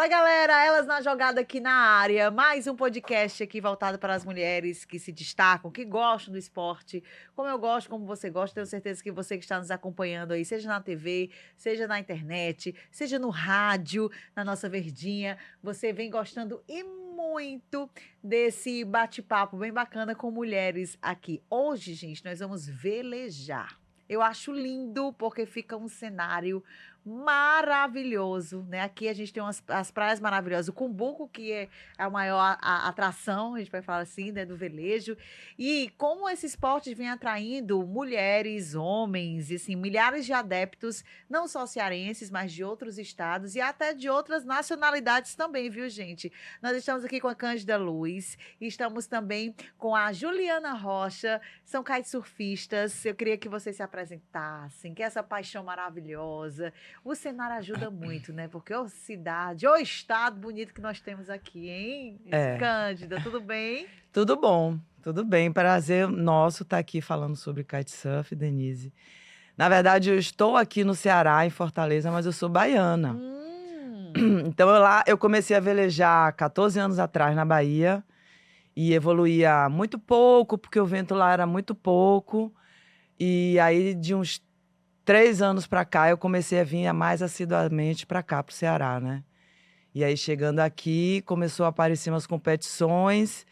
Fala, galera! Elas na Jogada aqui na área. Mais um podcast aqui voltado para as mulheres que se destacam, que gostam do esporte. Como eu gosto, como você gosta, tenho certeza que você que está nos acompanhando aí, seja na TV, seja na internet, seja no rádio, na nossa verdinha, você vem gostando e muito desse bate-papo bem bacana com mulheres aqui. Hoje, gente, nós vamos velejar. Eu acho lindo porque fica um cenário maravilhoso, né? Aqui a gente tem as praias maravilhosas. O Cumbuco, que é a maior atração, a gente vai falar assim, né, do velejo. E como esse esporte vem atraindo mulheres, homens, e assim, milhares de adeptos, não só cearenses, mas de outros estados e até de outras nacionalidades também, viu, gente? Nós estamos aqui com a Cândida Luz, e estamos também com a Juliana Rocha, são kitesurfistas. Eu queria que vocês se apresentassem, que essa paixão maravilhosa. O cenário ajuda muito, né? Porque ô cidade, ô estado bonito que nós temos aqui, hein? Cândida, tudo bem? Tudo bom, tudo bem. Prazer nosso estar aqui falando sobre kitesurf, Denise. Na verdade, eu estou aqui no Ceará, em Fortaleza, mas eu sou baiana. Então, eu comecei a velejar 14 anos atrás na Bahia e evoluía muito pouco, porque o vento lá era muito pouco. E aí, de uns 3 anos para cá, eu comecei a vir mais assiduamente para cá, para o Ceará, né? E aí, chegando aqui, começou a aparecer umas competições.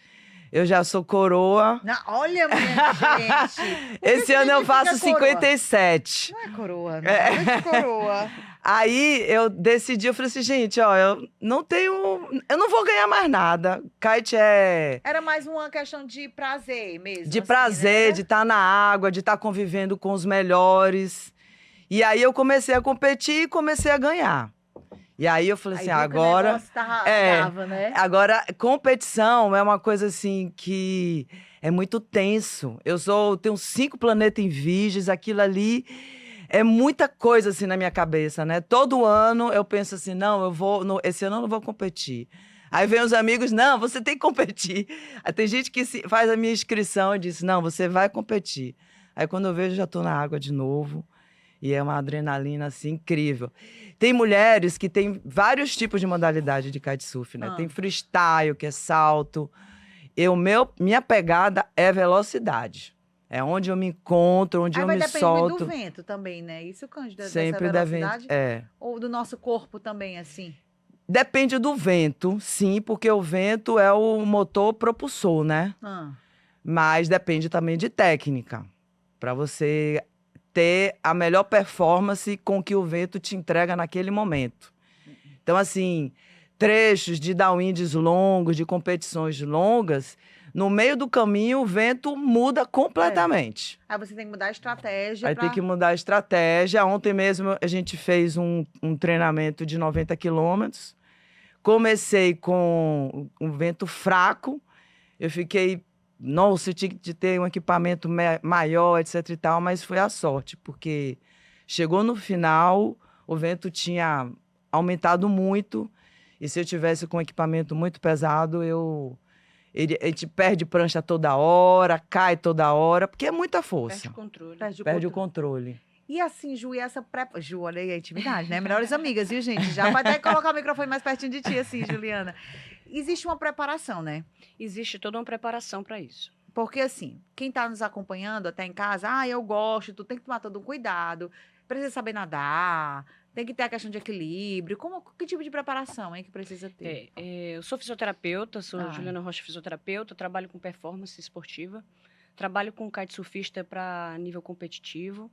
Eu já sou coroa. Não, olha, minha gente. Esse ano eu faço 57. Não é coroa, não é coroa. Aí eu decidi, eu falei assim, gente, ó, eu não vou ganhar mais nada. Kite é... Era mais uma questão de prazer mesmo. De assim, prazer, né? de estar na água, de estar convivendo com os melhores. E aí eu comecei a competir e comecei a ganhar. E aí eu falei assim, agora... Tava, né? Agora, competição é uma coisa assim que é muito tenso. Eu tenho 5 planetas em Virgens, aquilo ali é muita coisa assim na minha cabeça, né? Todo ano eu penso assim, não, esse ano eu não vou competir. Aí vem os amigos, não, você tem que competir. Aí tem gente que faz a minha inscrição e diz, não, você vai competir. Aí quando eu vejo, já tô na água de novo. E é uma adrenalina, assim, incrível. Tem mulheres que têm vários tipos de modalidade de kitesurf, né? Tem freestyle, que é salto. Minha pegada é velocidade. É onde eu me encontro, onde eu me solto. Aí vai depender do vento também, né? Isso, Cândida, sempre dessa velocidade? É. Ou do nosso corpo também, assim? Depende do vento, sim, porque o vento é o motor propulsor, né? Mas depende também de técnica. Para você ter a melhor performance com que o vento te entrega naquele momento. Então, assim, trechos de downwinds longos, de competições longas, no meio do caminho o vento muda completamente. Aí você tem que mudar a estratégia. Tem que mudar a estratégia. Ontem mesmo a gente fez um treinamento de 90 quilômetros. Comecei com um vento fraco. Eu fiquei... Nossa, eu tinha que ter um equipamento maior, etc e tal, mas foi a sorte, porque chegou no final, o vento tinha aumentado muito, e se eu tivesse com um equipamento muito pesado, a gente perde prancha toda hora, cai toda hora, porque é muita força. Perde o controle. Perde o controle. E assim, Ju, e essa Ju, olha aí a intimidade, né? Melhores amigas, viu, gente? Já pode até colocar o microfone mais pertinho de ti, assim, Juliana. Existe uma preparação, né? Existe toda uma preparação para isso. Porque, assim, quem está nos acompanhando até em casa, eu gosto, tu tem que tomar todo um cuidado, precisa saber nadar, tem que ter a questão de equilíbrio. Que tipo de preparação que precisa ter? Eu sou fisioterapeuta, sou Juliana Rocha, fisioterapeuta, trabalho com performance esportiva, trabalho com kitesurfista para nível competitivo.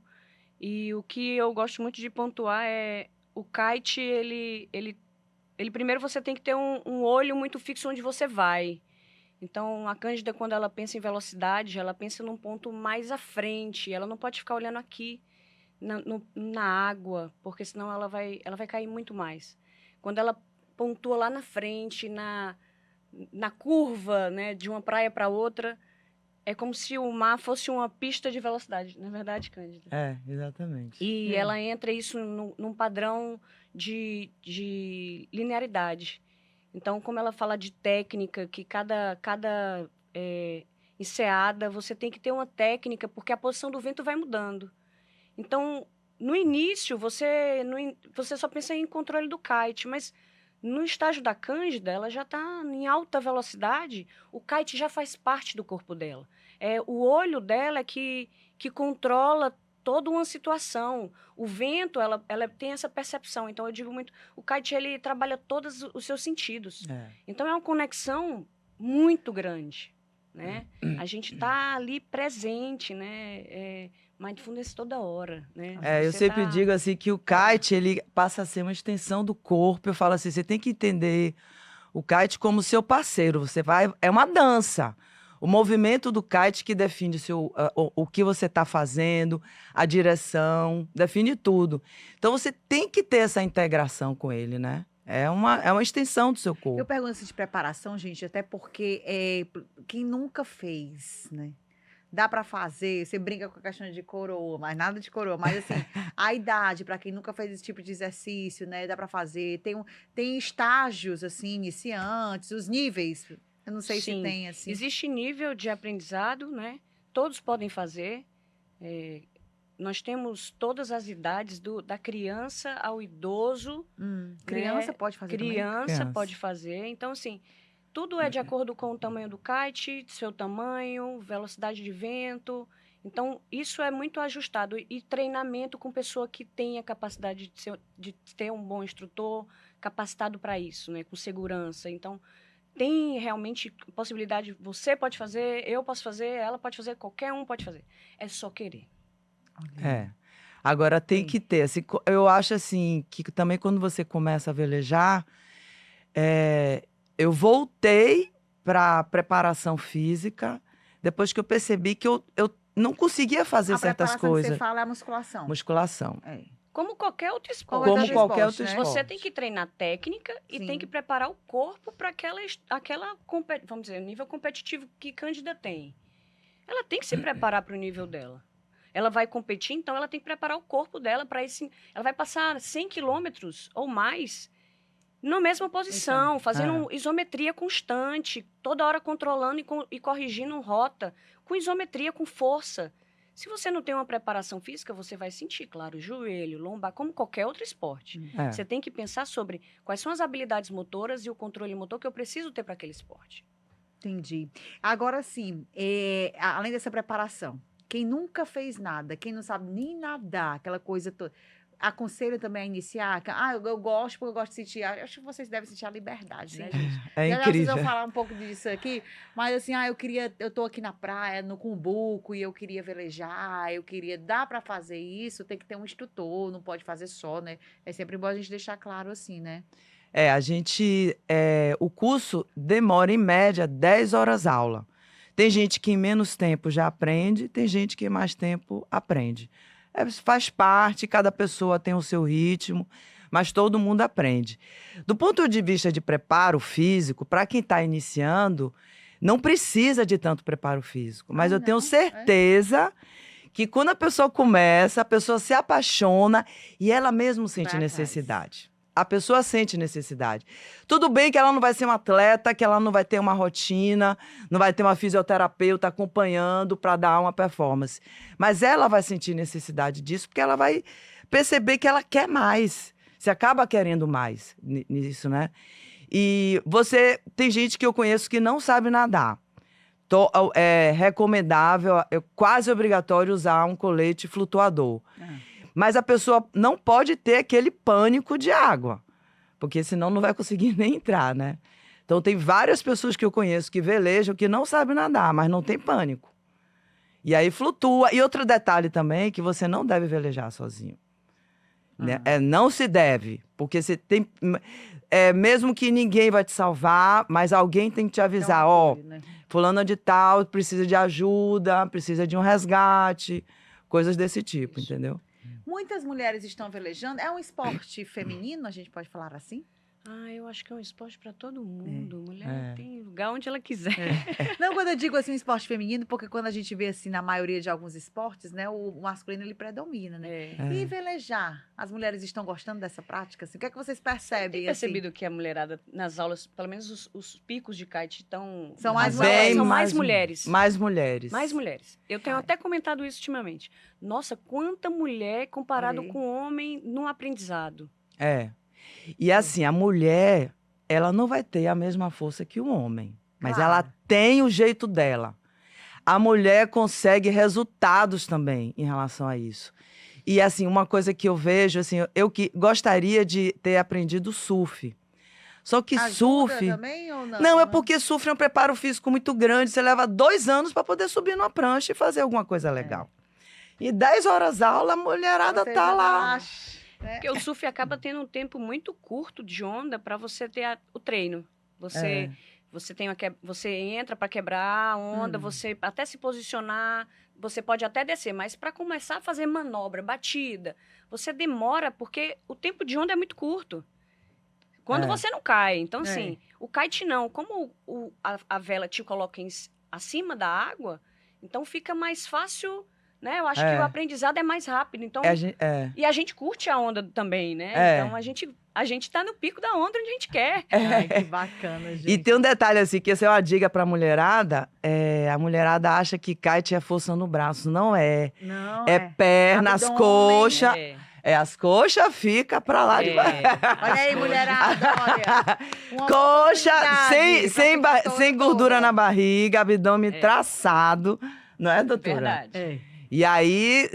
E o que eu gosto muito de pontuar é o kite, ele primeiro você tem que ter um olho muito fixo onde você vai. Então, a Cândida, quando ela pensa em velocidade, ela pensa num ponto mais à frente. Ela não pode ficar olhando aqui na água, porque senão ela vai cair muito mais. Quando ela pontua lá na frente, na curva, né, de uma praia para outra, é como se o mar fosse uma pista de velocidade. Não é verdade, Cândida? É, exatamente. E ela entra isso num padrão de linearidade. Então, como ela fala de técnica, que cada enseada, você tem que ter uma técnica, porque a posição do vento vai mudando. Então, no início, você só pensa em controle do kite, mas No estágio da Cândida, ela já está em alta velocidade, o kite já faz parte do corpo dela. O olho dela é que controla toda uma situação. O vento, ela tem essa percepção. Então, eu digo muito, o kite, ele trabalha todos os seus sentidos. Então, é uma conexão muito grande, né? A gente está ali presente, né? Mindfulness toda hora, né? Eu sempre digo assim que o kite, ele passa a ser uma extensão do corpo. Eu falo assim, você tem que entender o kite como seu parceiro. É uma dança. O movimento do kite que define o que você está fazendo, a direção, define tudo. Então, você tem que ter essa integração com ele, né? É uma extensão do seu corpo. Eu pergunto assim de preparação, gente, até porque quem nunca fez, né? Dá para fazer, você brinca com a questão de coroa, mas nada de coroa. Mas assim, a idade, para quem nunca fez esse tipo de exercício, né? Dá para fazer. Tem estágios, assim, iniciantes, os níveis. Eu não sei se tem, assim. Existe nível de aprendizado, né? Todos podem fazer. Nós temos todas as idades, da criança ao idoso. Criança pode fazer também? Criança pode fazer. Então, assim, tudo é de acordo com o tamanho do kite, seu tamanho, velocidade de vento. Então, isso é muito ajustado. E treinamento com pessoa que tenha capacidade de ter um bom instrutor, capacitado para isso, né? Com segurança. Então, tem realmente possibilidade, você pode fazer, eu posso fazer, ela pode fazer, qualquer um pode fazer. É só querer. Agora tem que ter. Assim, eu acho assim, que também quando você começa a velejar, eu voltei para preparação física, depois que eu percebi que eu não conseguia fazer certas coisas. A preparação que você fala é a musculação. Musculação. Como qualquer outro esporte. Como qualquer outro esporte. Você tem que treinar técnica e tem que preparar o corpo para vamos dizer, nível competitivo que Cândida tem. Ela tem que se preparar para o nível dela. Ela vai competir, então ela tem que preparar o corpo dela para esse... Ela vai passar 100 quilômetros ou mais na mesma posição, fazendo isometria constante, toda hora controlando e corrigindo rota, com isometria, com força. Se você não tem uma preparação física, você vai sentir, claro, joelho, lombar, como qualquer outro esporte. Você tem que pensar sobre quais são as habilidades motoras e o controle motor que eu preciso ter para aquele esporte. Entendi. Agora sim, além dessa preparação, quem nunca fez nada, quem não sabe nem nadar, aquela coisa toda, aconselho também a iniciar? Eu gosto porque eu gosto de sentir. Acho que vocês devem sentir a liberdade, né, gente? É incrível. Já precisam falar um pouco disso aqui, mas assim, eu tô aqui na praia, no Cumbuco, e eu queria velejar, dá para fazer isso, tem que ter um instrutor, não pode fazer só, né? É sempre bom a gente deixar claro assim, né? O curso demora em média 10 horas aula. Tem gente que em menos tempo já aprende, tem gente que em mais tempo aprende. Faz parte, cada pessoa tem o seu ritmo, mas todo mundo aprende. Do ponto de vista de preparo físico, para quem está iniciando, não precisa de tanto preparo físico. Mas eu tenho certeza que quando a pessoa começa, a pessoa se apaixona e ela mesma sente necessidade. A pessoa sente necessidade. Tudo bem que ela não vai ser uma atleta, que ela não vai ter uma rotina, não vai ter uma fisioterapeuta acompanhando para dar uma performance. Mas ela vai sentir necessidade disso porque ela vai perceber que ela quer mais. Você acaba querendo mais nisso, né? E tem gente que eu conheço que não sabe nadar. É recomendável, é quase obrigatório usar um colete flutuador. Mas a pessoa não pode ter aquele pânico de água, porque senão não vai conseguir nem entrar, né? Então, tem várias pessoas que eu conheço que velejam que não sabem nadar, mas não tem pânico. E aí flutua. E outro detalhe também, que você não deve velejar sozinho. Né? Não se deve, porque você tem... mesmo que ninguém vai te salvar, mas alguém tem que te avisar, né? Fulana de tal precisa de ajuda, precisa de um resgate, coisas desse tipo, entendeu? Muitas mulheres estão velejando. É um esporte feminino, a gente pode falar assim? Eu acho que é um esporte para todo mundo. Mulher tem lugar onde ela quiser. Não, quando eu digo assim, um esporte feminino, porque quando a gente vê assim, na maioria de alguns esportes, né, o masculino ele predomina, né? E velejar? As mulheres estão gostando dessa prática? Assim? O que é que vocês percebem? Tem percebido que a mulherada, nas aulas, pelo menos os picos de kite estão... São mais mulheres. São mais mulheres. Mais mulheres. Mais mulheres. Eu tenho até comentado isso ultimamente. Nossa, quanta mulher comparado com homem no aprendizado. E assim, a mulher, ela não vai ter a mesma força que o homem. Mas Claro. ela tem o jeito dela. A mulher consegue resultados também em relação a isso. E assim, uma coisa que eu vejo, assim, eu que gostaria de ter aprendido surf. Só que Ajuda surf... também ou não? Não, é porque surf é um preparo físico muito grande. Você leva 2 anos para poder subir numa prancha e fazer alguma coisa legal. E 10 horas aula, a mulherada Você tá já lá. né? Porque o surf acaba tendo um tempo muito curto de onda para você ter o treino. Você entra para quebrar a onda, você até se posicionar, você pode até descer, mas para começar a fazer manobra, batida, você demora porque o tempo de onda é muito curto. Quando você não cai. Então, assim, o kite não. Como a vela te coloca acima da água, então fica mais fácil, né? Eu acho que o aprendizado é mais rápido. Então, e a gente curte a onda também, né? Então, a gente tá no pico da onda onde a gente quer. Ai, que bacana, gente. E tem um detalhe assim, que essa é uma dica pra mulherada. A mulherada acha que kite é força no braço. Não é. Não, É pernas, Abdômen. coxa. As coxas ficam pra lá de baixo. Olha aí, mulherada, olha. Uma Coxa oportunidade pra quem sem toda. gordura na barriga, abdômen traçado. Não é, doutora? Verdade. E aí,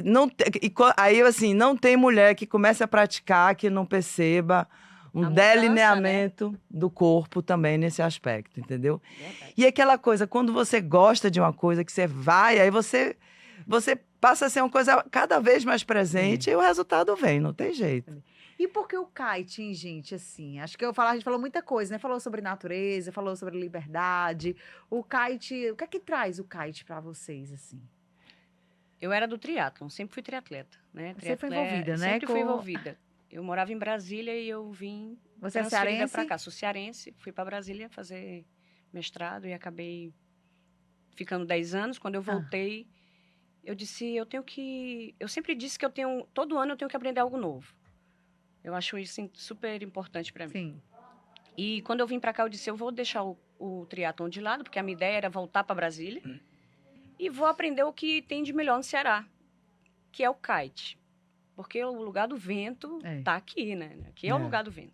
assim, não tem mulher que comece a praticar que não perceba um A mudança, delineamento do corpo também nesse aspecto, entendeu? Verdade. E aquela coisa, quando você gosta de uma coisa, que você vai, aí você passa a ser uma coisa cada vez mais presente e o resultado vem, não tem jeito. E por que o kite, hein, gente, assim? Acho que a gente falou muita coisa, né? Falou sobre natureza, falou sobre liberdade. O kite, o que é que traz o kite pra vocês, assim? Eu era do triatlon, sempre fui triatleta, né? Você foi envolvida, né? Sempre fui envolvida. Eu morava em Brasília e eu vim Você é transferida cearense? pra cá. Sou cearense, fui pra Brasília fazer mestrado e acabei ficando 10 anos. Quando eu voltei, eu disse, eu sempre disse que todo ano eu tenho que aprender algo novo. Eu acho isso super importante para mim. Sim. E quando eu vim para cá, eu disse, eu vou deixar o triatlon de lado, porque a minha ideia era voltar para Brasília e vou aprender o que tem de melhor no Ceará, que é o kite. Porque o lugar do vento tá aqui, né? Aqui é o lugar do vento.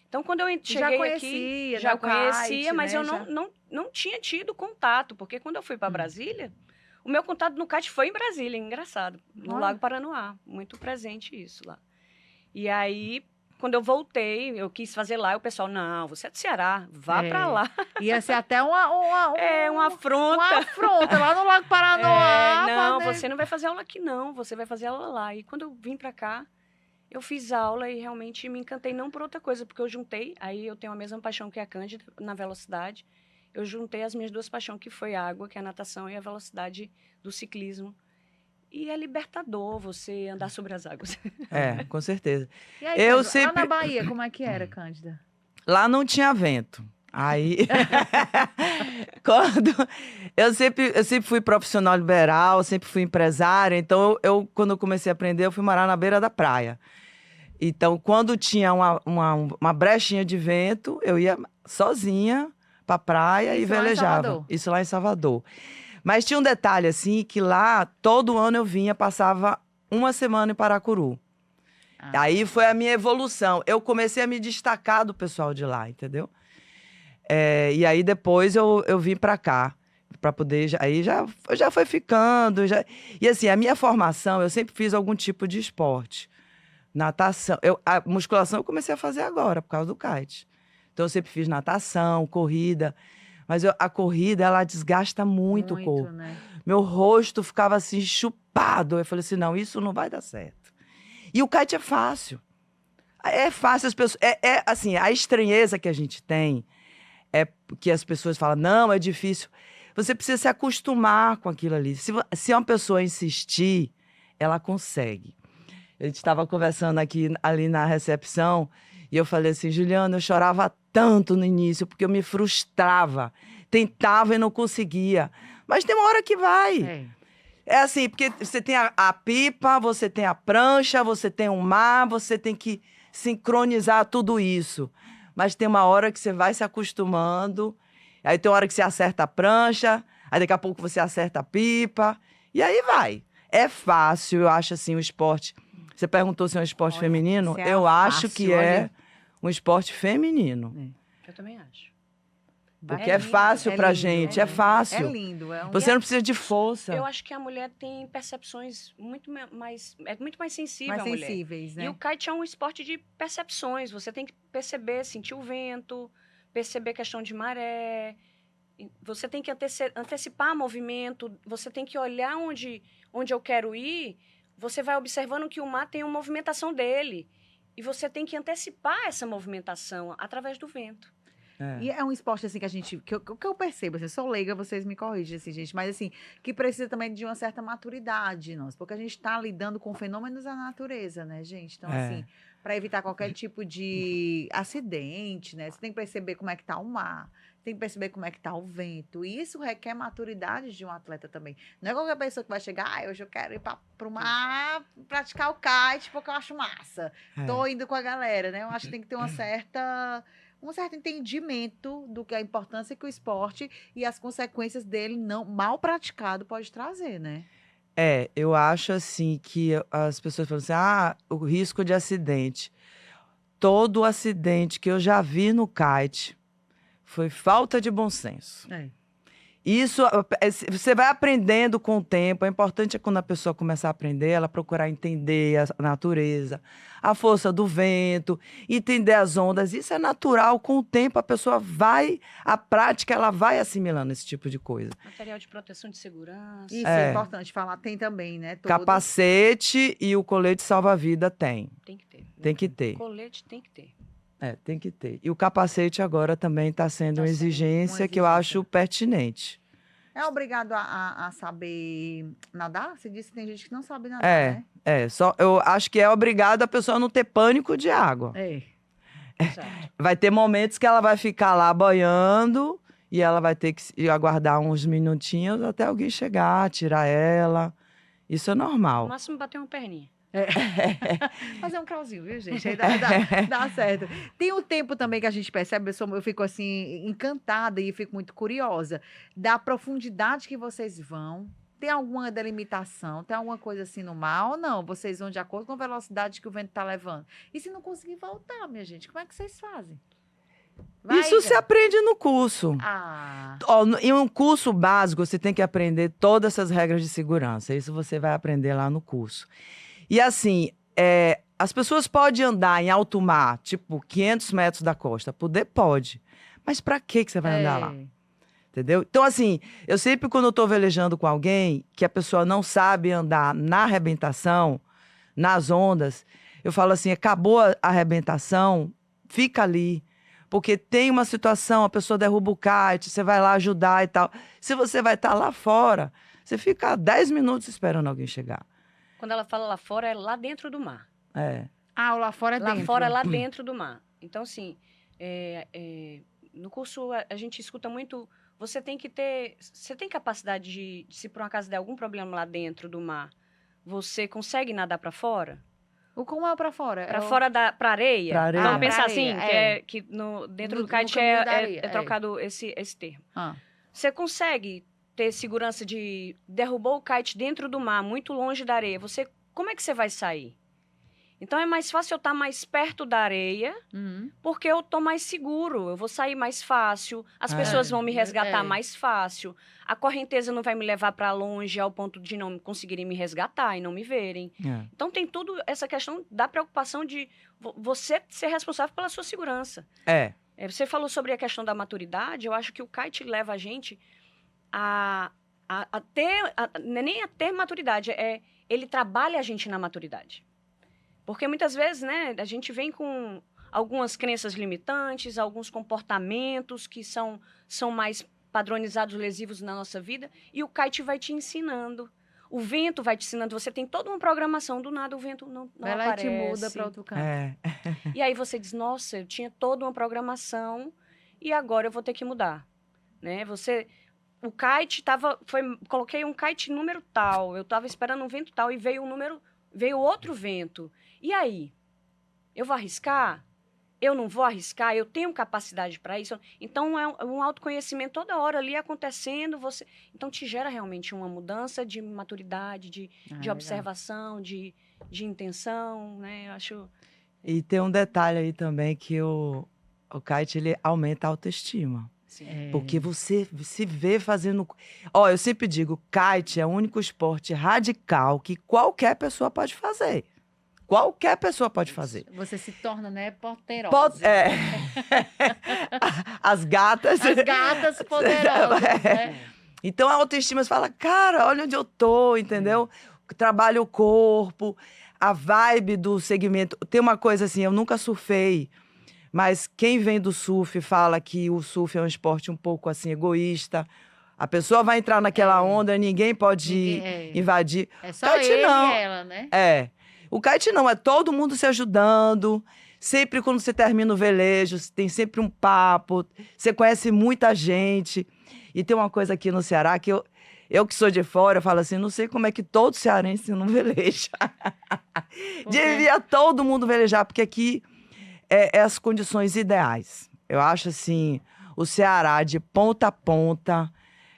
Então, quando eu cheguei aqui, já conhecia, kite, mas né? eu não tinha tido contato, porque quando eu fui para Brasília, o meu contato no kite foi em Brasília, engraçado, no Lago Paranoá, muito presente isso lá. E aí, quando eu voltei, eu quis fazer lá, e o pessoal, não, você é do Ceará, vá pra lá. Ia ser até uma afronta. Uma afronta lá no Lago Paranoá. Não, você não vai fazer aula aqui não, você vai fazer aula lá. E quando eu vim pra cá, eu fiz aula e realmente me encantei, não por outra coisa, porque eu juntei, aí eu tenho a mesma paixão que a Cândida na velocidade, eu juntei as minhas duas paixões, que foi a água, que é a natação, e a velocidade do ciclismo. E é libertador você andar sobre as águas. Com certeza. E aí, lá na Bahia, como é que era, Cândida? Lá não tinha vento. Aí, eu sempre fui profissional liberal, sempre fui empresária. Então, quando eu comecei a aprender, eu fui morar na beira da praia. Então, quando tinha uma brechinha de vento, eu ia sozinha pra praia e velejava. Isso lá em Salvador. Mas tinha um detalhe, assim, que lá, todo ano eu vinha, passava uma semana em Paracuru. Aí foi a minha evolução. Eu comecei a me destacar do pessoal de lá, entendeu? E aí depois eu vim pra cá, pra poder... Aí já foi ficando. E assim, a minha formação, eu sempre fiz algum tipo de esporte. Natação. A musculação eu comecei a fazer agora, por causa do kite. Então eu sempre fiz natação, corrida... Mas a corrida, ela desgasta muito o corpo. Né? Meu rosto ficava assim, chupado. Eu falei assim, não, isso não vai dar certo. E o kite é fácil. É fácil, as pessoas... assim, a estranheza que a gente tem é que as pessoas falam, não, é difícil. Você precisa se acostumar com aquilo ali. Se uma pessoa insistir, ela consegue. A gente estava conversando ali na recepção, e eu falei assim, Juliana, eu chorava tanto no início, porque eu me frustrava. Tentava e não conseguia. Mas tem uma hora que vai. É assim, porque você tem a pipa, você tem a prancha, você tem o mar, você tem que sincronizar tudo isso. Mas tem uma hora que você vai se acostumando, aí tem uma hora que você acerta a prancha, aí daqui a pouco você acerta a pipa, e aí vai. É fácil, eu acho assim, o esporte. Você perguntou se é um esporte feminino? Eu acho que é um esporte feminino. Eu também acho. Porque é fácil pra gente, é fácil. É lindo. Você não precisa de força. Eu acho que a mulher tem percepções muito mais... É muito mais sensível mais a mulher. sensíveis, né? E o kite é um esporte de percepções. Você tem que perceber, sentir o vento, perceber questão de maré. Você tem que antecipar movimento. Você tem que olhar onde eu quero ir. Você vai observando que o mar tem uma movimentação dele. E você tem que antecipar essa movimentação através do vento. E é um esporte, assim, que eu percebo, assim, eu sou leiga, vocês me corrigem, assim, gente, mas, assim, que precisa também de uma certa maturidade, nossa, porque a gente está lidando com fenômenos da natureza, né, gente? Então, assim, para evitar qualquer tipo de acidente, né, você tem que perceber como é que tá o mar, tem que perceber como é que tá o vento, e isso requer maturidade de um atleta também. Não é qualquer pessoa que vai chegar, hoje eu quero ir para o mar praticar o kite, porque eu acho massa. Tô indo com a galera, né? Eu acho que tem que ter um certo entendimento do que a importância que o esporte e as consequências dele mal praticado pode trazer, né? Eu acho assim que as pessoas falam assim, o risco de acidente. Todo acidente que eu já vi no kite foi falta de bom senso. Isso, você vai aprendendo com o tempo. É importante quando a pessoa começar a aprender, ela procurar entender a natureza, a força do vento, entender as ondas. Isso é natural. Com o tempo, a prática, ela vai assimilando esse tipo de coisa. Material de proteção de segurança. Isso é importante falar. Tem também, né? Capacete e o colete salva-vida tem. Tem que ter. Tem que ter. Colete tem que ter. Tem que ter. E o capacete agora também está sendo uma exigência que eu acho pertinente. É obrigado a saber nadar? Você disse que tem gente que não sabe nadar, né? Eu acho que é obrigado a pessoa não ter pânico de água. Vai ter momentos que ela vai ficar lá boiando e ela vai ter que aguardar uns minutinhos até alguém chegar, tirar ela. Isso é normal. No máximo bater uma perninha. Fazer um crawlzinho, viu, gente? Aí dá certo. Tem um tempo também que a gente percebe, eu fico assim, encantada e fico muito curiosa da profundidade que vocês vão. Tem alguma delimitação? Tem alguma coisa assim no mar ou não? Vocês vão de acordo com a velocidade que o vento está levando. E se não conseguir voltar, minha gente, como é que vocês fazem? Isso se aprende no curso. Em um curso básico, você tem que aprender todas essas regras de segurança. Isso você vai aprender lá no curso. E assim, as pessoas podem andar em alto mar, tipo 500 metros da costa. Pode. Mas pra que você vai andar lá? Entendeu? Então, assim, eu sempre quando eu tô velejando com alguém, que a pessoa não sabe andar na arrebentação, nas ondas, eu falo assim, acabou a arrebentação, fica ali. Porque tem uma situação, a pessoa derruba o kite, você vai lá ajudar e tal. Se você vai estar lá fora, você fica 10 minutos esperando alguém chegar. Quando ela fala lá fora, é lá dentro do mar. O lá fora é dentro. Lá fora é lá dentro do mar. Então, assim, no curso a gente escuta muito... Você tem capacidade de, se por um acaso der algum problema lá dentro do mar, você consegue nadar para fora? Como é para fora? Para fora pra areia? Pra areia. Vamos pensar assim, que dentro do kite é trocado esse termo. Você consegue ter segurança de derrubou o kite dentro do mar, muito longe da areia. Como é que você vai sair? Então, é mais fácil eu estar mais perto da areia, porque eu estou mais seguro. Eu vou sair mais fácil, as pessoas vão me resgatar mais fácil. A correnteza não vai me levar para longe ao ponto de não conseguirem me resgatar e não me verem. Então, tem tudo essa questão da preocupação de você ser responsável pela sua segurança. Você falou sobre a questão da maturidade. Eu acho que o kite leva a gente nem a ter maturidade, ele trabalha a gente na maturidade. Porque muitas vezes, né, a gente vem com algumas crenças limitantes, alguns comportamentos que são mais padronizados, lesivos na nossa vida, e o kite vai te ensinando. O vento vai te ensinando, você tem toda uma programação, do nada o vento não aparece. Ela te muda para outro canto. E aí você diz, nossa, eu tinha toda uma programação e agora eu vou ter que mudar. Né? O kite coloquei um kite número tal, eu estava esperando um vento tal e veio outro vento. E aí? Eu vou arriscar? Eu não vou arriscar? Eu tenho capacidade para isso? Então, é um autoconhecimento toda hora ali acontecendo. Então, te gera realmente uma mudança de maturidade, de observação, de intenção, né? Eu acho E tem um detalhe aí também que o kite, ele aumenta a autoestima. Sim. Porque você se vê fazendo... Ó, eu sempre digo, kite é o único esporte radical que qualquer pessoa pode fazer. Qualquer pessoa pode fazer. Você se torna, né, poderosa. As gatas... As gatas poderosas, né? Então a autoestima, você fala, cara, olha onde eu tô, entendeu? Trabalho o corpo, a vibe do segmento. Tem uma coisa assim, eu nunca surfei, mas quem vem do surf fala que o surf é um esporte um pouco assim, egoísta. A pessoa vai entrar naquela onda, ninguém pode invadir. É só kite, ele não. e ela, né? O kite não, é todo mundo se ajudando. Sempre quando você termina o velejo, tem sempre um papo, você conhece muita gente. E tem uma coisa aqui no Ceará que eu que sou de fora, eu falo assim, não sei como é que todo cearense não veleja. Devia todo mundo velejar, porque aqui é as condições ideais. Eu acho assim, o Ceará de ponta a ponta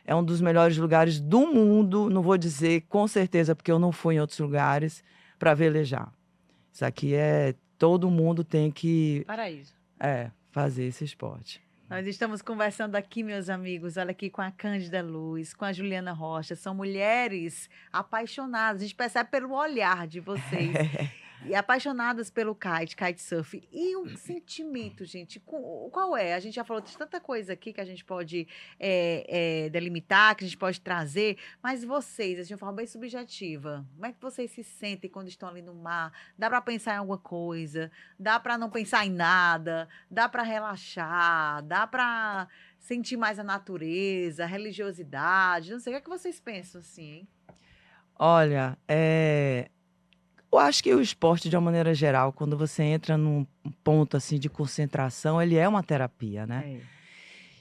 é um dos melhores lugares do mundo, não vou dizer com certeza, porque eu não fui em outros lugares, para velejar. Isso aqui todo mundo tem que... Paraíso. fazer esse esporte. Nós estamos conversando aqui, meus amigos, olha aqui com a Cândida Luz, com a Juliana Rocha. São mulheres apaixonadas, a gente percebe pelo olhar de vocês. E apaixonadas pelo kitesurf. E um sentimento, gente, qual é? A gente já falou de tanta coisa aqui que a gente pode delimitar, que a gente pode trazer, mas vocês, de uma forma bem subjetiva, como é que vocês se sentem quando estão ali no mar? Dá para pensar em alguma coisa? Dá para não pensar em nada? Dá para relaxar? Dá para sentir mais a natureza, a religiosidade? Não sei, o que é que vocês pensam assim, hein? Olha, eu acho que o esporte, de uma maneira geral, quando você entra num ponto assim de concentração, ele é uma terapia, né?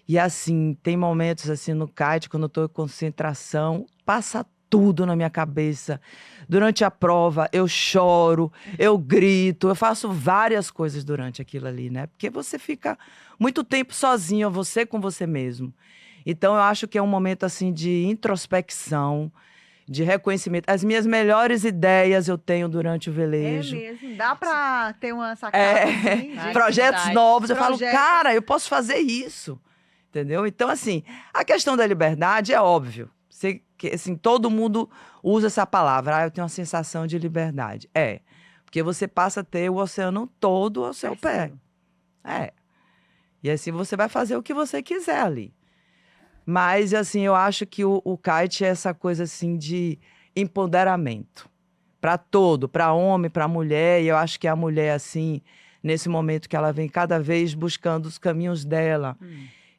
E assim, tem momentos assim no kite, quando eu tô em concentração, passa tudo na minha cabeça. Durante a prova, eu choro, eu grito, eu faço várias coisas durante aquilo ali, né? Porque você fica muito tempo sozinho, você com você mesmo. Então, eu acho que é um momento assim de introspecção, de reconhecimento. As minhas melhores ideias eu tenho durante o velejo. É mesmo, dá para ter uma sacada assim, projetos novos. Eu falo, cara, eu posso fazer isso. Entendeu? Então, assim, a questão da liberdade é óbvio. Assim, todo mundo usa essa palavra. Eu tenho uma sensação de liberdade. Porque você passa a ter o oceano todo ao seu pé. E assim, você vai fazer o que você quiser ali. Mas, assim, eu acho que o kite é essa coisa, assim, de empoderamento. Para todo, para homem, para mulher. E eu acho que a mulher, assim, nesse momento que ela vem cada vez buscando os caminhos dela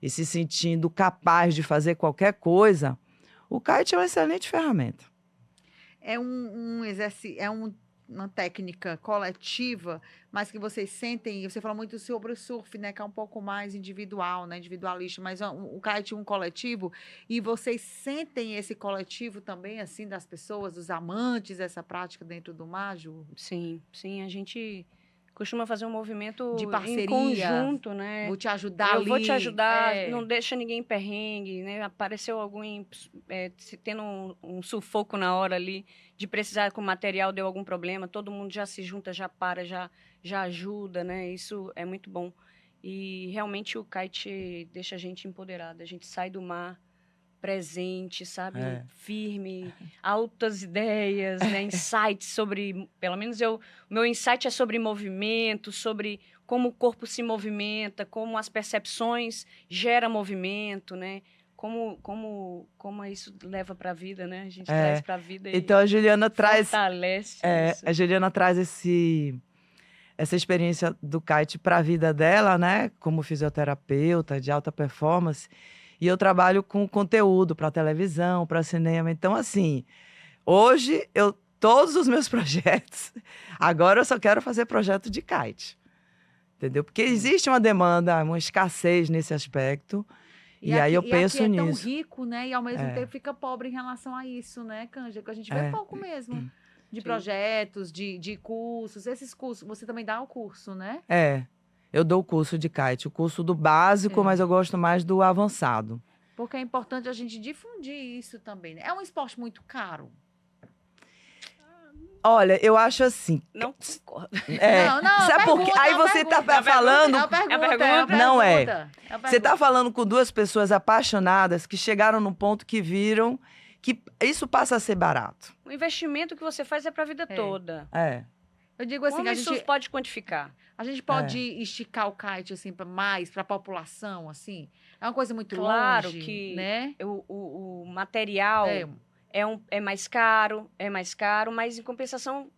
e se sentindo capaz de fazer qualquer coisa, o kite é uma excelente ferramenta. É um exercício, uma técnica coletiva, mas que vocês sentem, você fala muito sobre o surf, né, que é um pouco mais individual, né, individualista, mas o kite é um coletivo, e vocês sentem esse coletivo também, assim, das pessoas, dos amantes dessa prática dentro do mar, Ju? Sim, a gente costuma fazer um movimento de parceria, em conjunto, né? Vou te ajudar Eu ali. vou te ajudar, não deixa ninguém perrengue, né? Apareceu alguém tendo um sufoco na hora ali, de precisar com material, deu algum problema, todo mundo já se junta, já para, já ajuda, né? Isso é muito bom. E realmente o kite deixa a gente empoderada, a gente sai do mar presente, sabe? Firme, altas ideias, né? Insights sobre... Pelo menos o meu insight é sobre movimento, sobre como o corpo se movimenta, como as percepções geram movimento, né? Como isso leva para a vida, né? A gente traz para a vida então, a Juliana fortalece isso. A Juliana traz essa experiência do kite para a vida dela, né? Como fisioterapeuta de alta performance. E eu trabalho com conteúdo para televisão, para cinema. Então, assim, hoje, todos os meus projetos, agora eu só quero fazer projeto de kite. Entendeu? Porque existe uma demanda, uma escassez nesse aspecto. E aí eu penso nisso. É tão rico, né? E ao mesmo tempo fica pobre em relação a isso, né, Cândida? Que a gente vê pouco mesmo de projetos, de cursos. Esses cursos, você também dá o curso, né? Eu dou o curso de kite, o curso do básico, mas eu gosto mais do avançado. Porque é importante a gente difundir isso também, né? É um esporte muito caro. Olha, eu acho assim... Não concordo. Sabe por quê? Aí você tá falando... Não é. Você tá falando com duas pessoas apaixonadas que chegaram num ponto que viram que isso passa a ser barato. O investimento que você faz é para a vida toda. Eu digo assim, Como a isso gente pode quantificar? A gente pode esticar o kite assim para a população, assim. É uma coisa muito Claro longe, que né? o material é mais caro, mas em compensação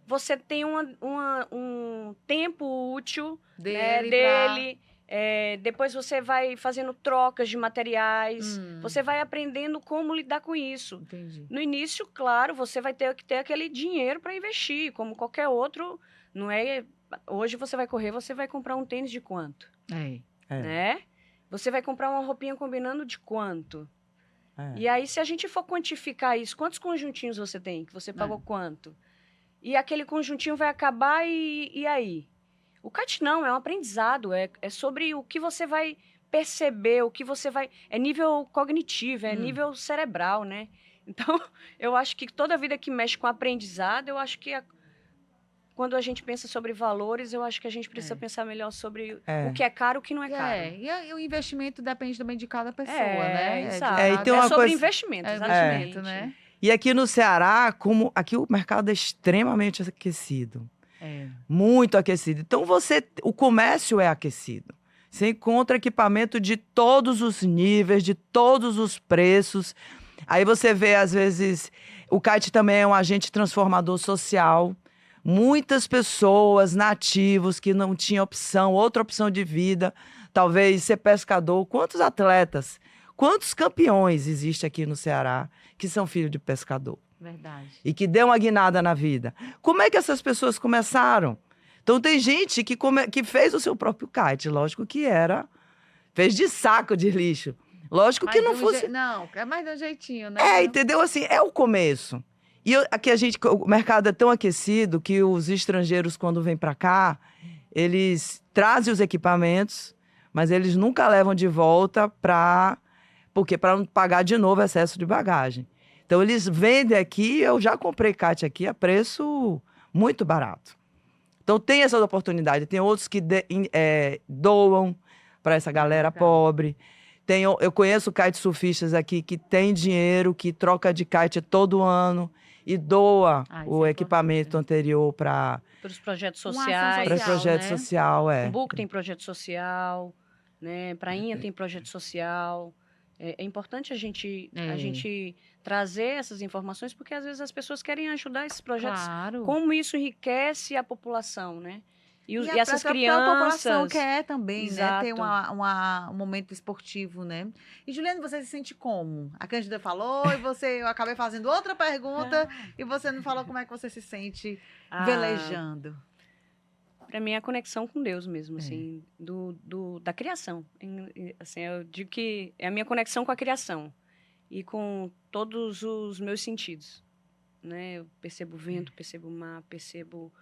você tem um tempo útil dele. Depois você vai fazendo trocas de materiais, você vai aprendendo como lidar com isso. Entendi. No início, claro, você vai ter que ter aquele dinheiro para investir, como qualquer outro. Não é. Hoje você vai correr, você vai comprar um tênis de quanto? Né? Você vai comprar uma roupinha combinando de quanto? E aí, se a gente for quantificar isso, quantos conjuntinhos você tem? Que você pagou quanto? E aquele conjuntinho vai acabar e aí? O kite não, é um aprendizado, é sobre o que você vai perceber, o que você vai... É nível cognitivo, é nível cerebral, né? Então, eu acho que toda vida que mexe com aprendizado, eu acho que quando a gente pensa sobre valores, eu acho que a gente precisa pensar melhor sobre o que é caro e o que não é caro. E o investimento depende também de cada pessoa, né? Exato. E tem uma sobre investimento, exatamente. Né? E aqui no Ceará, aqui o mercado é extremamente aquecido. Muito aquecido. Então, o comércio é aquecido. Você encontra equipamento de todos os níveis, de todos os preços. Aí você vê, às vezes, o kite também é um agente transformador social. Muitas pessoas, nativos, que não tinham outra opção de vida, talvez ser pescador. Quantos atletas, quantos campeões existem aqui no Ceará que são filhos de pescador? Verdade. E que deu uma guinada na vida. Como é que essas pessoas começaram? Então, tem gente que fez o seu próprio kite. Lógico que fez de saco de lixo. Lógico que não fosse... Não, é mais de um jeitinho, né? Entendeu? Assim, é o começo. E aqui o mercado é tão aquecido que os estrangeiros, quando vêm para cá, eles trazem os equipamentos, mas eles nunca levam de volta para não pagar de novo excesso de bagagem. Então, eles vendem aqui, eu já comprei kite aqui a preço muito barato. Então, tem essa oportunidade. Tem outros que doam para essa galera pobre. Eu conheço kitesurfistas aqui que tem dinheiro, que troca de kite todo ano e doa o equipamento anterior para os projetos sociais. Para projeto social, O BUC tem projeto social, né? Prainha tem projeto social. É importante a gente trazer essas informações, porque às vezes as pessoas querem ajudar esses projetos. Claro. Como isso enriquece a população, né? E essas a crianças... A população quer também, Exato. né? Ter um momento esportivo, né? E, Juliana, você se sente como? A Cândida falou e eu acabei fazendo outra pergunta e você não falou como é que você se sente velejando. Para mim, é a conexão com Deus mesmo, assim, da criação. Assim, eu digo que é a minha conexão com a criação e com todos os meus sentidos, né? Eu percebo o vento, percebo o mar, percebo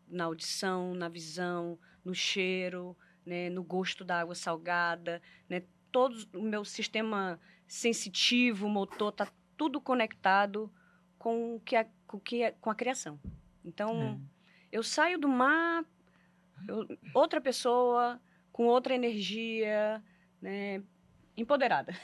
na audição, na visão, no cheiro, né? No gosto da água salgada, né? Todo o meu sistema sensitivo, motor, está tudo conectado com a criação. Então... Eu saio do mar, outra pessoa, com outra energia, né, empoderada.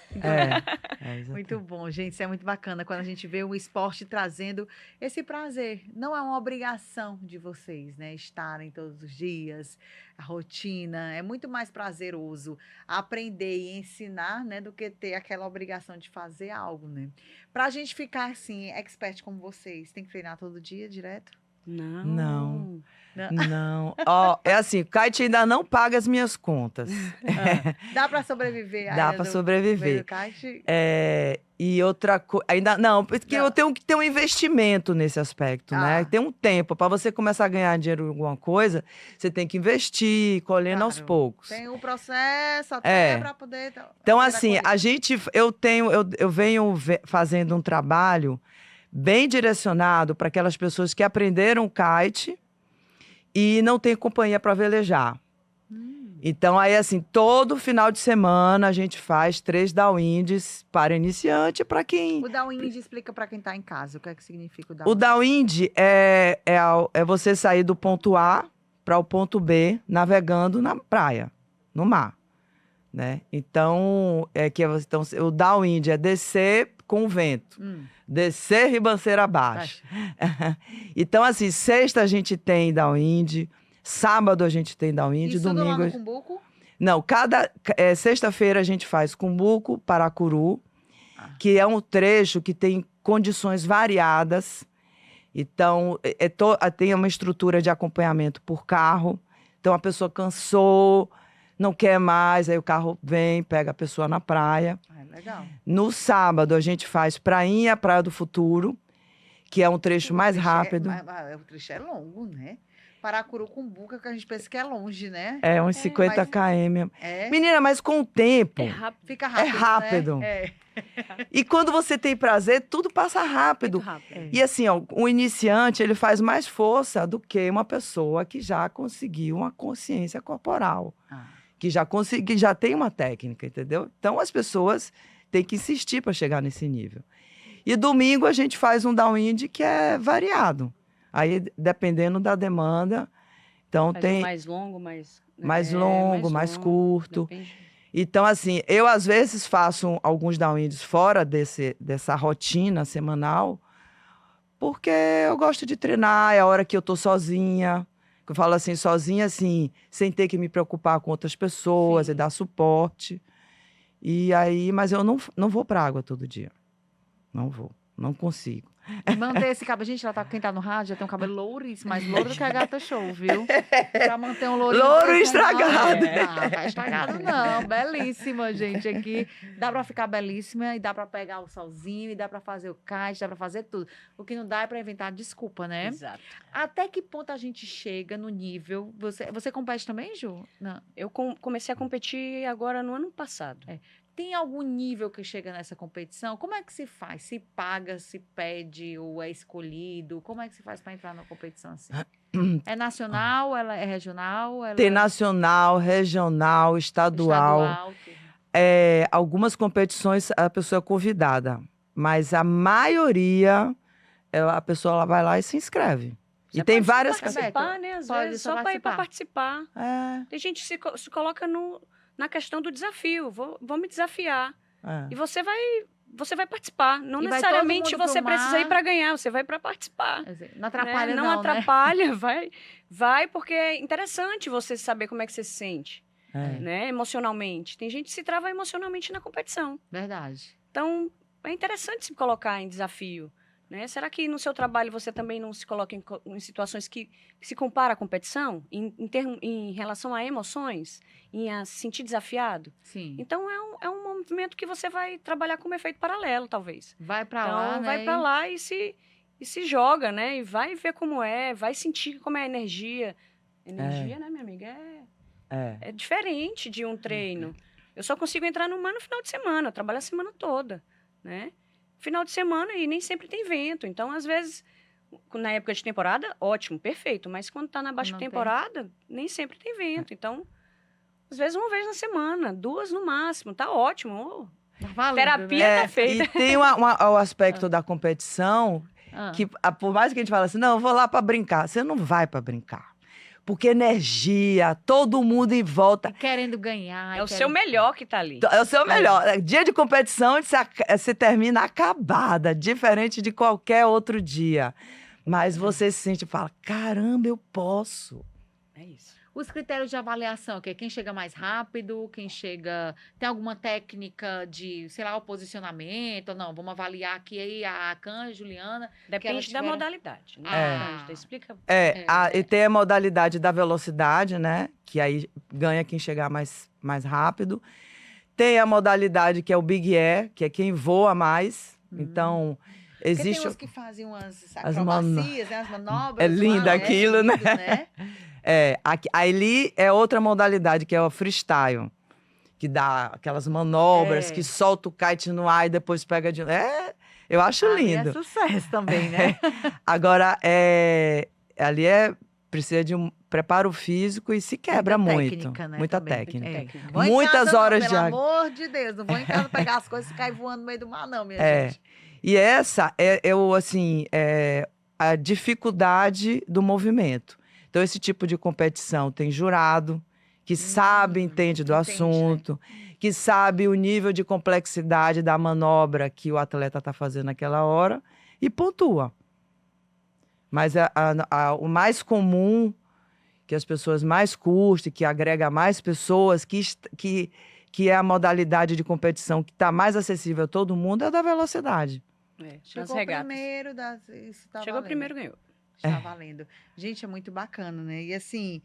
Muito bom, gente. Isso é muito bacana quando a gente vê o esporte trazendo esse prazer. Não é uma obrigação de vocês, né? Estarem todos os dias, a rotina. É muito mais prazeroso aprender e ensinar, né? Do que ter aquela obrigação de fazer algo, né? Pra gente ficar, assim, expert como vocês, tem que treinar todo dia, direto? Não. É assim, o kite ainda não paga as minhas contas. Dá para sobreviver? Dá para sobreviver. Kite? E outra coisa... Ainda não, porque eu tenho que ter um investimento nesse aspecto, né? Tem um tempo. Para você começar a ganhar dinheiro em alguma coisa, você tem que investir, colhendo aos poucos. Tem o processo até para poder... Então, assim, eu venho fazendo um trabalho bem direcionado para aquelas pessoas que aprenderam kite e não têm companhia para velejar. Então, aí, assim, todo final de semana a gente faz 3 downwinds para iniciante, para quem... O downwind explica para quem tá em casa o que é que significa o O downwind. downwind é você sair do ponto A para o ponto B, navegando na praia, no mar, né? Então, o downwind é descer com o vento, descer ribanceira abaixo. Então, assim, sexta a gente tem downwind, sábado a gente tem downwind, Isso tudo lá domingo... no Cumbuco? Não, sexta-feira a gente faz Cumbuco, Paracuru, que é um trecho que tem condições variadas. Então, tem uma estrutura de acompanhamento por carro. Então, a pessoa cansou, não quer mais, aí o carro vem, pega a pessoa na praia. Legal. No sábado, a gente faz Prainha, Praia do Futuro, que é um trecho mais rápido. O trecho é longo, né? Paracuru Cumbuca, que a gente pensa que é longe, né? É uns 50 km. É. Menina, mas com o tempo... Fica rápido, rápido. Né? E quando você tem prazer, tudo passa rápido. E assim, ó, o iniciante, ele faz mais força do que uma pessoa que já conseguiu uma consciência corporal. Que já tem uma técnica, entendeu? Então, as pessoas têm que insistir para chegar nesse nível. E domingo, a gente faz um downwind que é variado. Aí, dependendo da demanda, então tem... Mais longo, mais mais curto. Depende. Então, assim, eu às vezes faço alguns downwinds fora dessa rotina semanal, porque eu gosto de treinar, é a hora que eu tô sozinha. Eu falo assim, sozinha, assim, sem ter que me preocupar com outras pessoas e dar suporte. E aí, mas eu não vou pra água todo dia. Não vou, não consigo. E manter esse cabelo. Gente, quem tá no rádio já tem um cabelo louríssimo, mais louro do que a gata show, viu? Pra manter um lourinho. Louro estragado. Não, tá estragado não. Belíssima, gente, aqui. Dá pra ficar belíssima e dá pra pegar o solzinho e dá pra fazer o kite, dá pra fazer tudo. O que não dá é pra inventar desculpa, né? Exato. Até que ponto a gente chega no nível... Você compete também, Ju? Não. Eu comecei a competir agora no ano passado. Tem algum nível que chega nessa competição? Como é que se faz? Se paga, se pede ou é escolhido? Como é que se faz para entrar na competição assim? É nacional? Ela é regional? Tem nacional, regional, estadual. Algumas competições a pessoa é convidada, mas a maioria a pessoa ela vai lá e se inscreve. Você e tem várias participar, né? Às vezes só para ir para participar. Tem gente que se coloca na questão do desafio. Vou me desafiar. E você vai participar. Não necessariamente você precisa ir para ganhar, você vai para participar. Não atrapalha, não atrapalha, né? vai porque é interessante você saber como é que você se sente, né? Emocionalmente. Tem gente que se trava emocionalmente na competição. Verdade. Então, é interessante se colocar em desafio. Né? Será que no seu trabalho você também não se coloca em situações que se compara à competição? Em relação a emoções? A se sentir desafiado? Sim. Então, é um movimento que você vai trabalhar como efeito paralelo, talvez. Vai para lá, né? Vai para lá e se joga, né? E vai ver como vai sentir como é a energia. Energia, né, minha amiga? É diferente de um treino. Eu só consigo entrar no mar no final de semana. Eu trabalho a semana toda, né? Final de semana e nem sempre tem vento. Então, às vezes, na época de temporada, ótimo, perfeito. Mas quando tá na baixa temporada, nem sempre tem vento. Então, às vezes, uma vez na semana, 2 no máximo. Tá ótimo. Valendo, terapia tá feita. E tem o aspecto da competição que, por mais que a gente fale assim, não, eu vou lá para brincar. Você não vai para brincar. Porque energia, todo mundo em volta. E querendo ganhar. É o seu melhor que tá ali. É o seu melhor. Dia de competição, você termina acabada, diferente de qualquer outro dia. Mas você se sente e fala, caramba, eu posso. É isso. Os critérios de avaliação, que é quem chega mais rápido, quem chega... Tem alguma técnica de, sei lá, o posicionamento? Ou não, vamos avaliar aqui aí a Can, Juliana. Depende da modalidade. Né? Explica. E tem a modalidade da velocidade, né? Que aí ganha quem chegar mais rápido. Tem a modalidade que é o Big Air, que é quem voa mais. Então... Existe... Porque tem uns que fazem umas acrobacias, né? As manobras. É lindo aquilo, lindo, né? Ali é outra modalidade, que é o freestyle. Que dá aquelas manobras, que solta o kite no ar e depois pega de... eu acho lindo. É sucesso também, né? Agora, ali precisa de preparo físico e se quebra muito. Técnica, né, Muita também. técnica. Técnica. Vou em Muitas casa, horas não, de pelo água. amor de Deus, não vou em casa pegar as coisas e cair voando no meio do mar, não, minha gente. E essa é a dificuldade do movimento. Então, esse tipo de competição tem jurado que sabe, entende do entende, assunto, que sabe o nível de complexidade da manobra que o atleta está fazendo naquela hora e pontua. Mas o mais comum, que as pessoas mais curtem, que agrega mais pessoas, que é a modalidade de competição que está mais acessível a todo mundo, é a da velocidade. Nas Chegou regatas. primeiro, isso tá Chegou valendo. primeiro, ganhou. Está valendo. Gente, é muito bacana, né? E assim,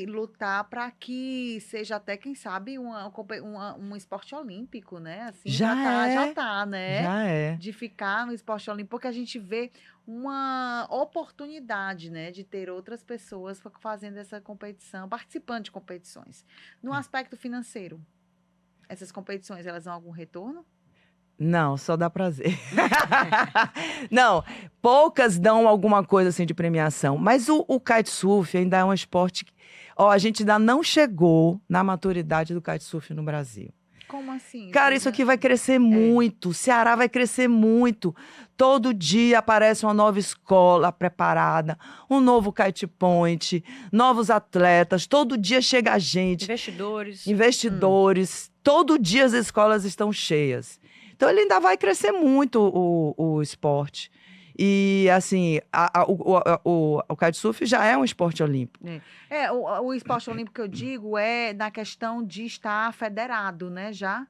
lutar para que seja até, quem sabe, um esporte olímpico, né? Assim, já tá, né? Já é. De ficar no esporte olímpico, porque a gente vê uma oportunidade, né? De ter outras pessoas fazendo essa competição, participando de competições. No aspecto financeiro, essas competições, elas dão algum retorno? Não, só dá prazer. Não, poucas dão alguma coisa assim de premiação. Mas o kitesurf ainda é um esporte que, a gente ainda não chegou na maturidade do kitesurf no Brasil. Como assim? Cara, isso aqui vai crescer muito. O Ceará vai crescer muito. Todo dia aparece uma nova escola preparada, um novo kite point, novos atletas. Todo dia chega gente. Investidores. Todo dia as escolas estão cheias. Então, ele ainda vai crescer muito, o esporte. E, assim, o kitesurf já é um esporte olímpico. O esporte olímpico que eu digo é na questão de estar federado, né, já?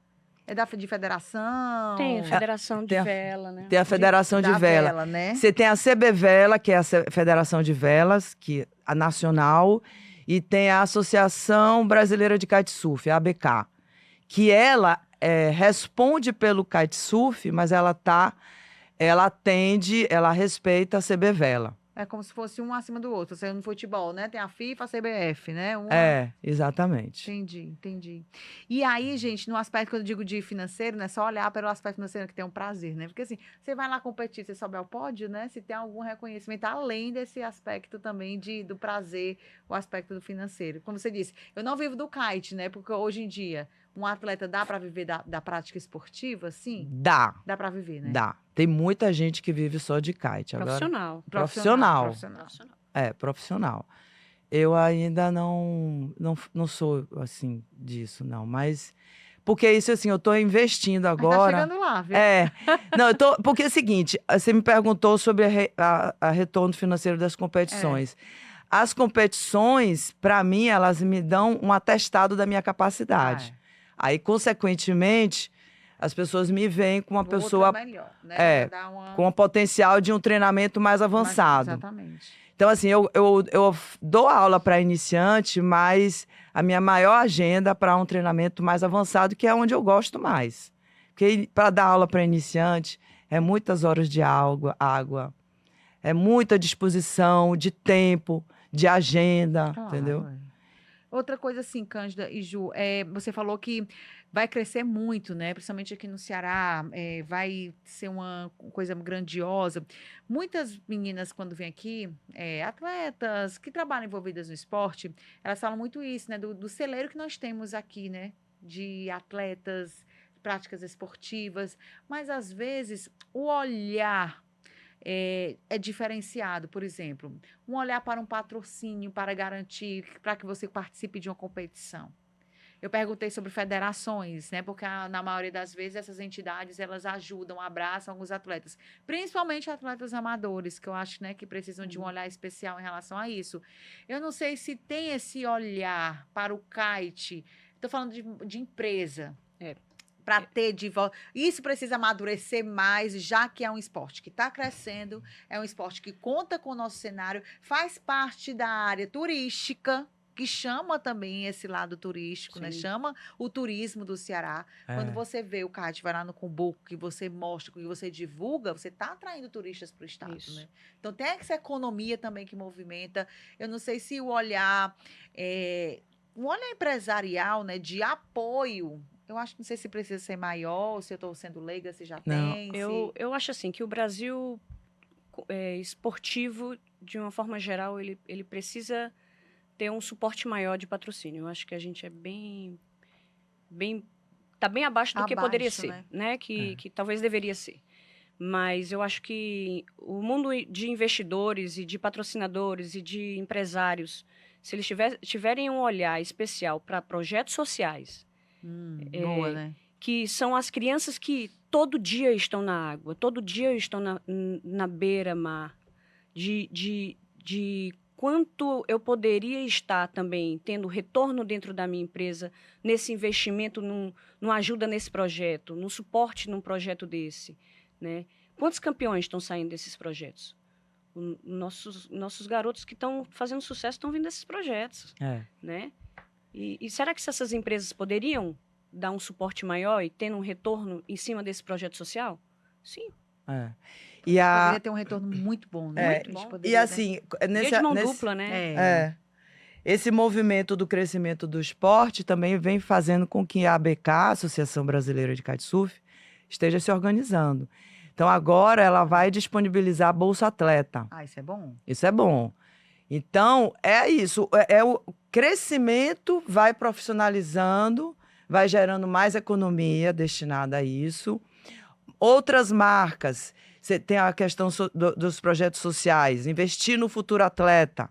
É de federação? Tem a federação de vela, né? Tem a federação de da vela. né? Você tem a CB Vela, que é a Federação de Velas, que é a nacional, e tem a Associação Brasileira de Kitesurf, a ABK, que ela responde pelo kitesurf, mas ela atende, ela respeita a CB Vela. É como se fosse um acima do outro. Você no futebol, né? Tem a FIFA, a CBF, né? Exatamente. Entendi. E aí, gente, no aspecto que eu digo de financeiro, não é só olhar para o aspecto financeiro que tem um prazer, né? Porque assim, você vai lá competir, você sobe ao pódio, né? Se tem algum reconhecimento, além desse aspecto também do prazer, o aspecto do financeiro. Como você disse, eu não vivo do kite, né? Porque hoje em dia, um atleta dá para viver da prática esportiva, sim? Dá para viver, né? Dá. Tem muita gente que vive só de kite. Profissional. Profissional. Profissional. Eu ainda não sou, assim, disso, não. Mas, porque isso, assim, eu tô investindo agora. Mas tá chegando lá, viu? Não, porque é o seguinte, você me perguntou sobre a retorno financeiro das competições. As competições, para mim, elas me dão um atestado da minha capacidade. Aí, consequentemente, as pessoas me veem com uma pessoa melhor, né? com o potencial de um treinamento mais avançado. Exatamente. Então, assim, eu dou aula para iniciante, mas a minha maior agenda para um treinamento mais avançado, que é onde eu gosto mais. Porque para dar aula para iniciante é muitas horas de água, é muita disposição de tempo, de agenda, entendeu? Outra coisa assim, Cândida e Ju, você falou que vai crescer muito, né? Principalmente aqui no Ceará, vai ser uma coisa grandiosa. Muitas meninas, quando vêm aqui, atletas que trabalham envolvidas no esporte, elas falam muito isso, né? Do celeiro que nós temos aqui, né? De atletas, práticas esportivas. Mas, às vezes, o olhar é diferenciado. Por exemplo, um olhar para um patrocínio para garantir, para que você participe de uma competição. Eu perguntei sobre federações, né? Porque na maioria das vezes essas entidades elas ajudam, abraçam alguns atletas, principalmente atletas amadores, que eu acho, né, que precisam de um olhar especial em relação a isso. Eu não sei se tem esse olhar para o kite. Estou falando de empresa. Para ter de volta. Isso precisa amadurecer mais, já que é um esporte que está crescendo, é um esporte que conta com o nosso cenário, faz parte da área turística, que chama também esse lado turístico, né? Chama o turismo do Ceará. Quando você vê o kite, vai lá no Cumbuco, que você mostra, que você divulga, você está atraindo turistas para o estado, né? Então tem essa economia também que movimenta. Eu não sei se o olhar empresarial, né, de apoio. Eu acho que não sei se precisa ser maior, se eu estou sendo leiga, se já tem. Eu acho assim que o Brasil esportivo de uma forma geral, ele precisa ter um suporte maior de patrocínio. Eu acho que a gente é tá bem abaixo do que poderia ser, né? Que talvez deveria ser. Mas eu acho que o mundo de investidores e de patrocinadores e de empresários, se eles tiverem um olhar especial para projetos sociais, boa, né? que são as crianças que todo dia estão na água, todo dia estão na beira-mar, de quanto eu poderia estar também tendo retorno dentro da minha empresa, nesse investimento, numa ajuda nesse projeto, no suporte num projeto desse, né? Quantos campeões estão saindo desses projetos? Nossos garotos que estão fazendo sucesso estão vindo desses projetos, né? E será que essas empresas poderiam dar um suporte maior e ter um retorno em cima desse projeto social? Sim. Poderia ter um retorno muito bom, né? Muito bom. E assim, de mão dupla, né? Esse movimento do crescimento do esporte também vem fazendo com que a ABK, Associação Brasileira de Kitesurf, esteja se organizando. Então, agora ela vai disponibilizar a Bolsa Atleta. Isso é bom? Isso é bom. Então, é isso. O crescimento vai profissionalizando, vai gerando mais economia destinada a isso. Outras marcas, você tem a questão dos projetos sociais, investir no futuro atleta.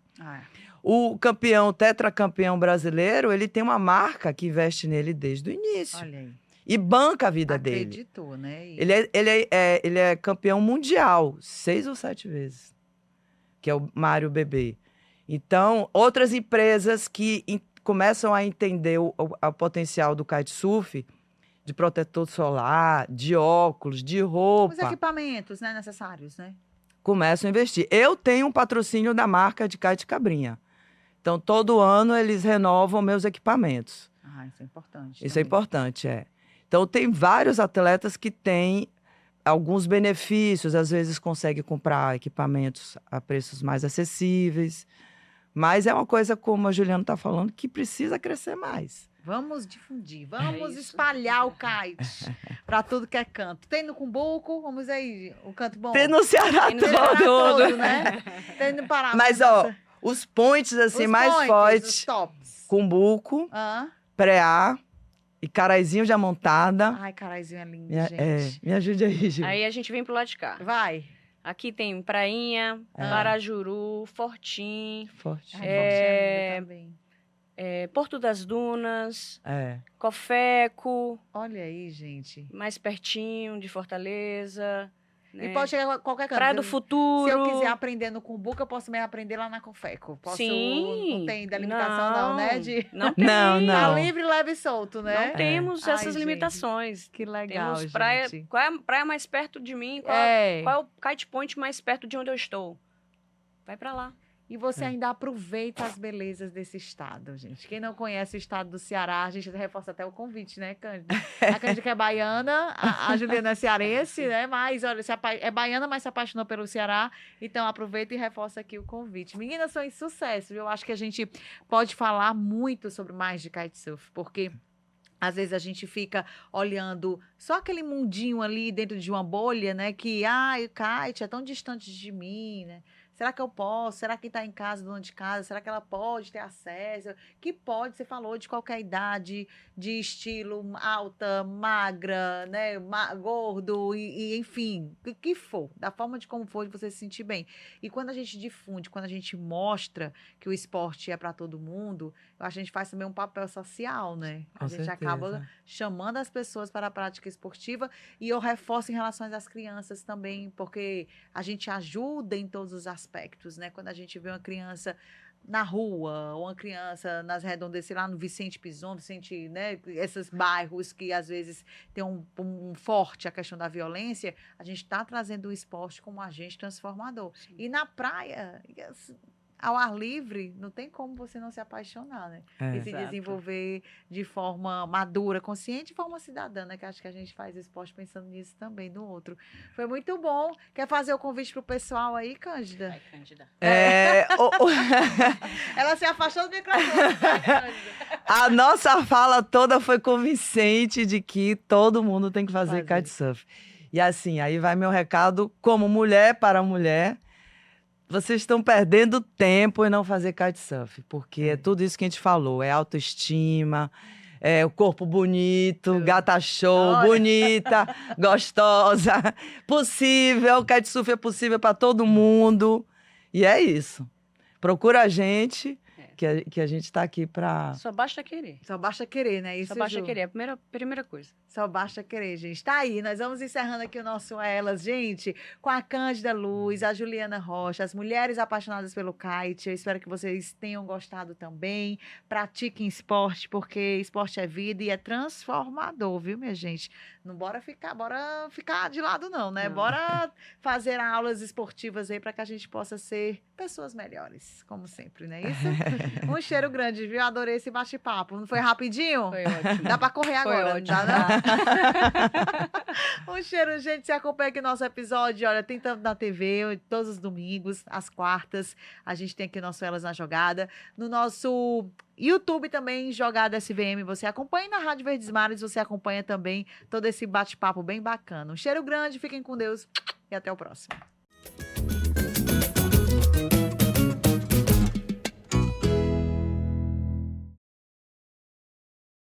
O campeão, tetracampeão brasileiro, ele tem uma marca que investe nele desde o início. Olha aí. E banca a vida dele. Acreditou, né? Ele é campeão mundial 6 ou 7 vezes, que é o Mário Bebê. Então, outras empresas que começam a entender o potencial do kitesurf, de protetor solar, de óculos, de roupa. Os equipamentos, né, necessários, né? Começam a investir. Eu tenho um patrocínio da marca de Kite Cabrinha. Então, todo ano eles renovam meus equipamentos. Isso é importante. Isso é importante, Então, tem vários atletas que têm alguns benefícios, às vezes conseguem comprar equipamentos a preços mais acessíveis, mas é uma coisa, como a Juliana está falando, que precisa crescer mais. Vamos difundir, vamos espalhar o kite para tudo que é canto. Tem no Cumbuco, vamos aí, o canto bom. Tem no Ceará todo, né? Tem no Pará. Mas, os points, assim, mais fortes, os tops. Cumbuco, Preá, e Caraizinho de Amontada. Caraizinho é lindo, gente. Me ajude aí, Gil. Aí a gente vem pro lado de cá. Vai. Aqui tem Prainha, Parajuru, Fortim. Fortim. Fortim é lindo também. Porto das Dunas, Cofeco. Olha aí, gente. Mais pertinho de Fortaleza. E pode chegar a qualquer canto. Praia do Futuro. Se eu quiser aprender no Cumbuca, eu posso também aprender lá na Cofeco. Sim. Não tem delimitação, não, né? Não tem. Não. Tá livre, leve e solto, né? Não temos essas limitações. Gente, que legal, temos praia. gente. Qual é a praia mais perto de mim? Qual é o kite point mais perto de onde eu estou? Vai pra lá. E você ainda aproveita as belezas desse estado, gente. Quem não conhece o estado do Ceará, a gente reforça até o convite, né, Cândida? A Cândida que é baiana, a Juliana é cearense, né? Mas, olha, é baiana, mas se apaixonou pelo Ceará. Então, aproveita e reforça aqui o convite. Meninas, são em sucesso. Eu acho que a gente pode falar muito sobre mais de kitesurf, porque às vezes a gente fica olhando só aquele mundinho ali dentro de uma bolha, né? Que, o kite é tão distante de mim, né? Será que eu posso? Será que está em casa, dona de casa? Será que ela pode ter acesso? Que pode, você falou, de qualquer idade, de estilo alta, magra, né? Gordo, e enfim, o que for, da forma de como for, de você se sentir bem. E quando a gente difunde, quando a gente mostra que o esporte é para todo mundo, eu acho que a gente faz também um papel social, né? A gente acaba chamando as pessoas para a prática esportiva, e eu reforço em relação às crianças também, porque a gente ajuda em todos os aspectos, né? Quando a gente vê uma criança na rua, ou uma criança nas redondezas, sei lá, no Vicente Pison, né? Esses bairros que às vezes tem um forte a questão da violência, a gente está trazendo o esporte como agente transformador. Sim. E na praia, ao ar livre, não tem como você não se apaixonar, né? E se desenvolver de forma madura, consciente, de forma cidadã, né? Que acho que a gente faz esporte pensando nisso também, no outro. Foi muito bom. Quer fazer o convite pro pessoal aí, Cândida? Vai, Cândida. Ela se afastou do microfone, Cândida. A nossa fala toda foi convincente de que todo mundo tem que fazer kitesurf. E assim, aí vai meu recado como mulher para mulher. vocês estão perdendo tempo em não fazer kitesurf, porque é tudo isso que a gente falou, é autoestima, é o corpo bonito, gata show, Olha. bonita, gostosa, possível, kitesurf é possível para todo mundo, e é isso. Procura a gente, que a gente está aqui para... Só basta querer. Só basta querer, né? Isso, Só basta Ju? querer. É a primeira coisa. Só basta querer, gente. Tá aí, nós vamos encerrando aqui o nosso Elas, gente, com a Cândida Luz, a Juliana Rocha, as mulheres apaixonadas pelo kite. Eu espero que vocês tenham gostado também. Pratiquem esporte, porque esporte é vida e é transformador, viu, minha gente? Não bora ficar de lado, não, né? Não. Bora fazer aulas esportivas aí para que a gente possa ser pessoas melhores, como sempre, não é isso? Um cheiro grande, viu? Adorei esse bate-papo. Não foi rapidinho? Foi ótimo. Dá pra correr Foi agora, ótimo. não dá, não? Um cheiro, gente. Se acompanha aqui nosso episódio. Olha, tem tanto na TV, todos os domingos, às quartas. A gente tem aqui o nosso Elas na Jogada. No nosso YouTube também, Jogada SVM. Você acompanha na Rádio Verdes Mares. Você acompanha também todo esse bate-papo bem bacana. Um cheiro grande. Fiquem com Deus e até o próximo.